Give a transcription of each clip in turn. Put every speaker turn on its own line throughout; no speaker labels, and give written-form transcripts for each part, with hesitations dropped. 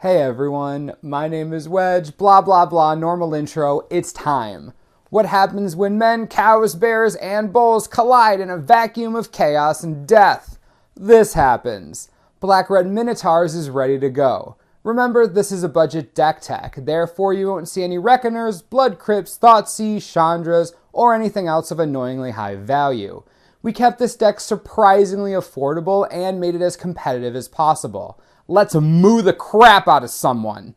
Hey everyone, my name is Wedge, blah blah blah, normal intro, it's time. What happens when men, cows, bears, and bulls collide in a vacuum of chaos and death? This happens. Black-Red Minotaurs is ready to go. Remember, this is a budget deck tech, therefore you won't see any Reckoners, Blood Crypts, Thoughtseize, Chandras, or anything else of annoyingly high value. We kept this deck surprisingly affordable and made it as competitive as possible. Let's moo the crap out of someone.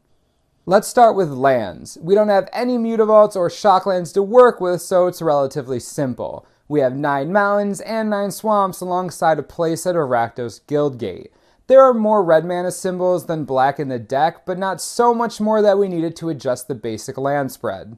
Let's start with lands. We don't have any Mutavaults or Shocklands to work with, so it's relatively simple. We have 9 mountains and 9 swamps alongside a playset of Rakdos Guildgate. There are more red mana symbols than black in the deck, but not so much more that we needed to adjust the basic land spread.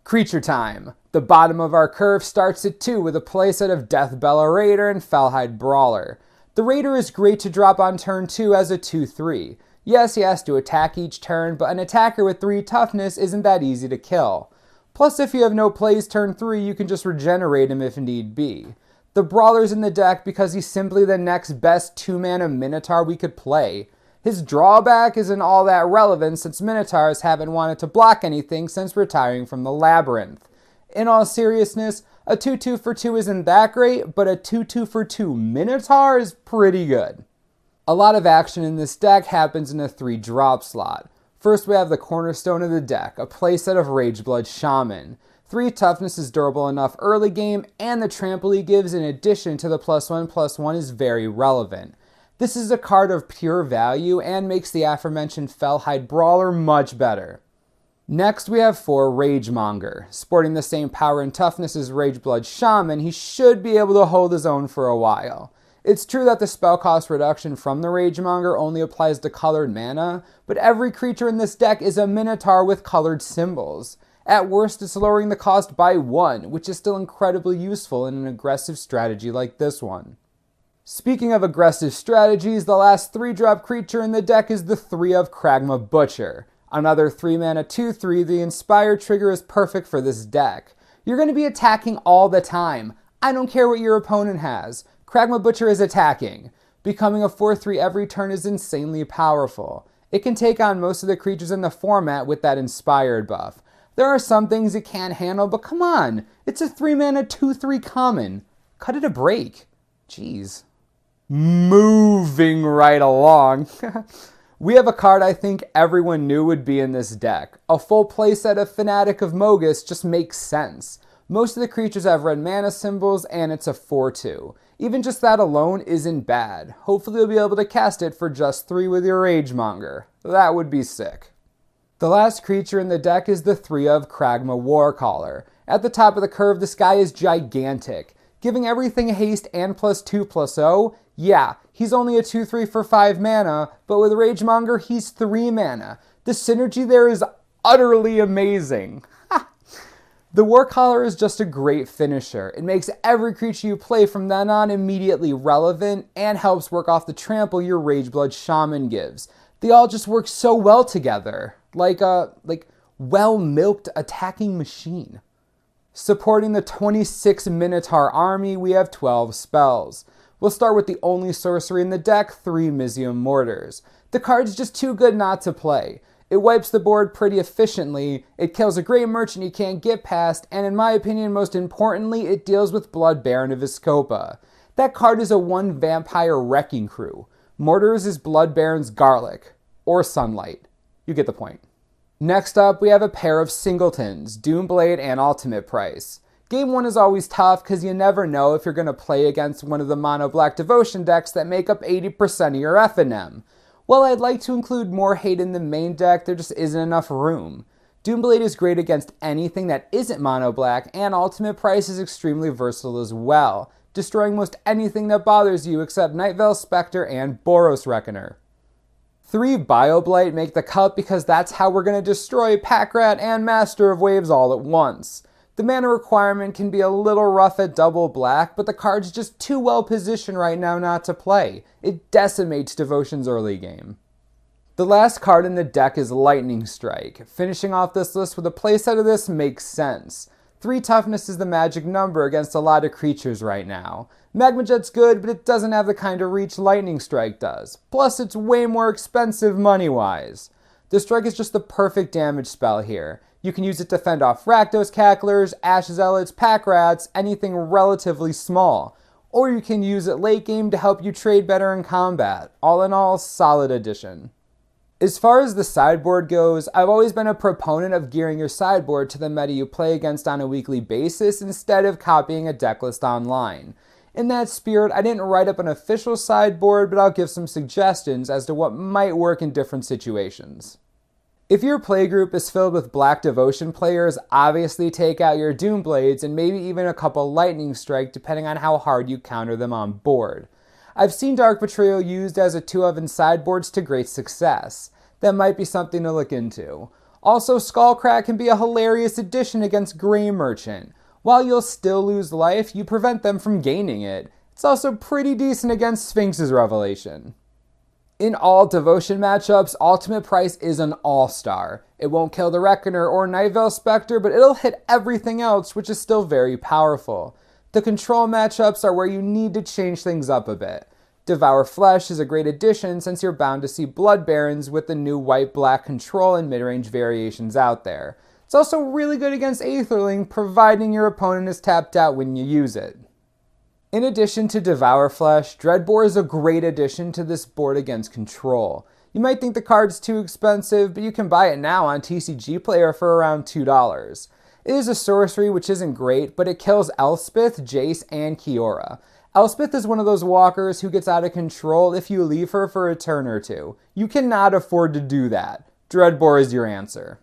Creature time. The bottom of our curve starts at 2 with a playset of Deathbellow Raider and Felhide Brawler. The Raider is great to drop on turn 2 as a 2/3. Yes, he has to attack each turn, but an attacker with 3 toughness isn't that easy to kill. Plus, if you have no plays turn 3, you can just regenerate him if need be. The Brawler's in the deck because he's simply the next best 2-mana Minotaur we could play. His drawback isn't all that relevant since Minotaurs haven't wanted to block anything since retiring from the Labyrinth. In all seriousness, a 2/2 for 2 isn't that great, but a 2/2 for 2 Minotaur is pretty good. A lot of action in this deck happens in a 3-drop slot. First, we have the cornerstone of the deck, a playset of Rageblood Shaman. 3 toughness is durable enough early game, and the trample he gives in addition to the +1/+1 is very relevant. This is a card of pure value and makes the aforementioned Felhide Brawler much better. Next, we have 4 Ragemonger. Sporting the same power and toughness as Rageblood Shaman, he should be able to hold his own for a while. It's true that the spell cost reduction from the Ragemonger only applies to colored mana, but every creature in this deck is a Minotaur with colored symbols. At worst, it's lowering the cost by 1, which is still incredibly useful in an aggressive strategy like this one. Speaking of aggressive strategies, the last 3-drop creature in the deck is the 3 of Kragma Butcher. Another 3-mana 2/3, the Inspire trigger is perfect for this deck. You're going to be attacking all the time. I don't care what your opponent has. Kragma Butcher is attacking. Becoming a 4/3 every turn is insanely powerful. It can take on most of the creatures in the format with that Inspired buff. There are some things it can't handle, but come on. It's a 3-mana 2/3 common. Cut it a break. Jeez. Moving right along. We have a card I think everyone knew would be in this deck. A full playset of Fanatic of Mogis just makes sense. Most of the creatures have red mana symbols, and it's a 4/2. Even just that alone isn't bad. Hopefully you'll be able to cast it for just 3 with your Ragemonger. That would be sick. The last creature in the deck is the 3 of Kragma Warcaller. At the top of the curve, this guy is gigantic. Giving everything haste and +2/+0, yeah, he's only a 2/3 for 5 mana, but with Ragemonger, he's 3 mana. The synergy there is utterly amazing. The Warcaller is just a great finisher. It makes every creature you play from then on immediately relevant and helps work off the trample your Rageblood Shaman gives. They all just work so well together, like a well-milked attacking machine. Supporting the 26 Minotaur army, we have 12 spells. We'll start with the only sorcery in the deck, 3 Mizzium Mortars. The card's just too good not to play. It wipes the board pretty efficiently, it kills a great merchant you can't get past, and in my opinion, most importantly, it deals with Blood Baron of Vizkopa. That card is a 1 vampire wrecking crew. Mortars is Blood Baron's garlic. Or sunlight. You get the point. Next up, we have a pair of singletons, Doomblade and Ultimate Price. Game 1 is always tough because you never know if you're going to play against one of the mono-black devotion decks that make up 80% of your F&M. While I'd like to include more hate in the main deck, there just isn't enough room. Doomblade is great against anything that isn't mono-black, and Ultimate Price is extremely versatile as well, destroying most anything that bothers you except Nightveil Spectre and Boros Reckoner. 3 Bile Blight make the cut because that's how we're going to destroy Packrat and Master of Waves all at once. The mana requirement can be a little rough at double black, but the card's just too well positioned right now not to play. It decimates Devotion's early game. The last card in the deck is Lightning Strike. Finishing off this list with a playset of this makes sense. 3 toughness is the magic number against a lot of creatures right now. Magma Jet's good, but it doesn't have the kind of reach Lightning Strike does. Plus, it's way more expensive money-wise. The Strike is just the perfect damage spell here. You can use it to fend off Rakdos Cacklers, Ash Zealots, Pack Rats, anything relatively small. Or you can use it late game to help you trade better in combat. All in all, solid addition. As far as the sideboard goes, I've always been a proponent of gearing your sideboard to the meta you play against on a weekly basis instead of copying a deck list online. In that spirit, I didn't write up an official sideboard, but I'll give some suggestions as to what might work in different situations. If your playgroup is filled with Black Devotion players, obviously take out your Doomblades and maybe even a couple Lightning Strike depending on how hard you counter them on board. I've seen Dark Betrayal used as a 2-of in sideboards to great success. That might be something to look into. Also, Skullcrack can be a hilarious addition against Grey Merchant. While you'll still lose life, you prevent them from gaining it. It's also pretty decent against Sphinx's Revelation. In all Devotion matchups, Ultimate Price is an all-star. It won't kill the Reckoner or Nightveil Spectre, but it'll hit everything else, which is still very powerful. The Control matchups are where you need to change things up a bit. Devour Flesh is a great addition since you're bound to see Blood Barons with the new white-black Control and mid-range variations out there. It's also really good against Aetherling, providing your opponent is tapped out when you use it. In addition to Devour Flesh, Dreadbore is a great addition to this board against Control. You might think the card's too expensive, but you can buy it now on TCG Player for around $2. It is a sorcery which isn't great, but it kills Elspeth, Jace, and Kiora. Elspeth is one of those walkers who gets out of control if you leave her for a turn or two. You cannot afford to do that. Dreadbore is your answer.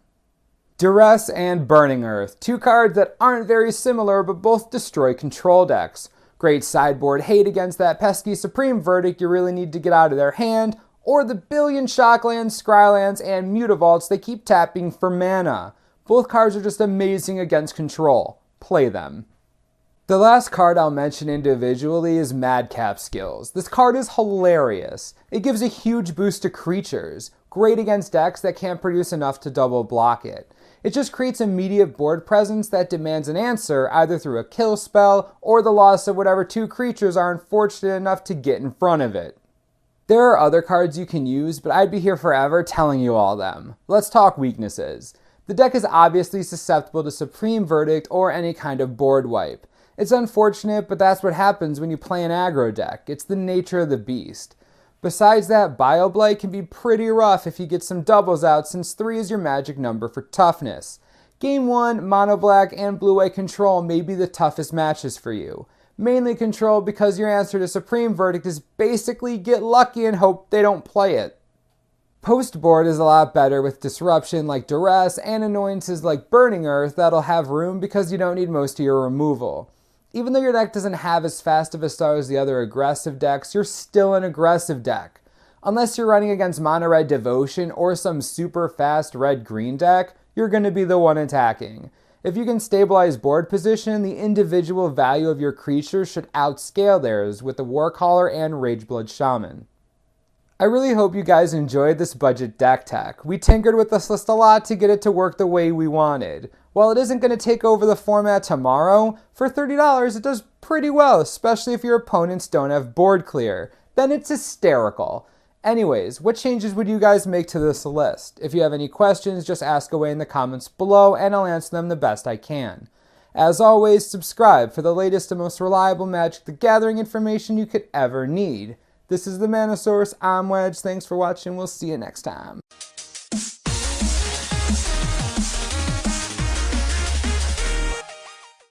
Duress and Burning Earth, 2 cards that aren't very similar but both destroy control decks. Great sideboard hate against that pesky Supreme Verdict you really need to get out of their hand, or the billion Shocklands, Scrylands, and Mutavaults they keep tapping for mana. Both cards are just amazing against control. Play them. The last card I'll mention individually is Madcap Skills. This card is hilarious. It gives a huge boost to creatures, great against decks that can't produce enough to double block it. It just creates immediate board presence that demands an answer either through a kill spell or the loss of whatever 2 creatures are unfortunate enough to get in front of it. There are other cards you can use, but I'd be here forever telling you all them. Let's talk weaknesses. The deck is obviously susceptible to Supreme Verdict or any kind of board wipe. It's unfortunate, but that's what happens when you play an aggro deck. It's the nature of the beast. Besides that, Bile Blight can be pretty rough if you get some doubles out since 3 is your magic number for toughness. Game 1, Mono Black and Blue-White Control may be the toughest matches for you. Mainly Control because your answer to Supreme Verdict is basically get lucky and hope they don't play it. Post-board is a lot better with disruption like Duress and annoyances like Burning Earth that'll have room because you don't need most of your removal. Even though your deck doesn't have as fast of a start as the other aggressive decks, you're still an aggressive deck. Unless you're running against Mono Red Devotion or some super fast red-green deck, you're going to be the one attacking. If you can stabilize board position, the individual value of your creatures should outscale theirs with the Warcaller and Rageblood Shaman. I really hope you guys enjoyed this budget deck tech. We tinkered with this list a lot to get it to work the way we wanted. While it isn't going to take over the format tomorrow, for $30 it does pretty well, especially if your opponents don't have board clear. Then it's hysterical. Anyways, what changes would you guys make to this list? If you have any questions, just ask away in the comments below and I'll answer them the best I can. As always, subscribe for the latest and most reliable Magic the Gathering information you could ever need. This is the Minotaurs, I'm Wedge, thanks for watching, we'll see you next time.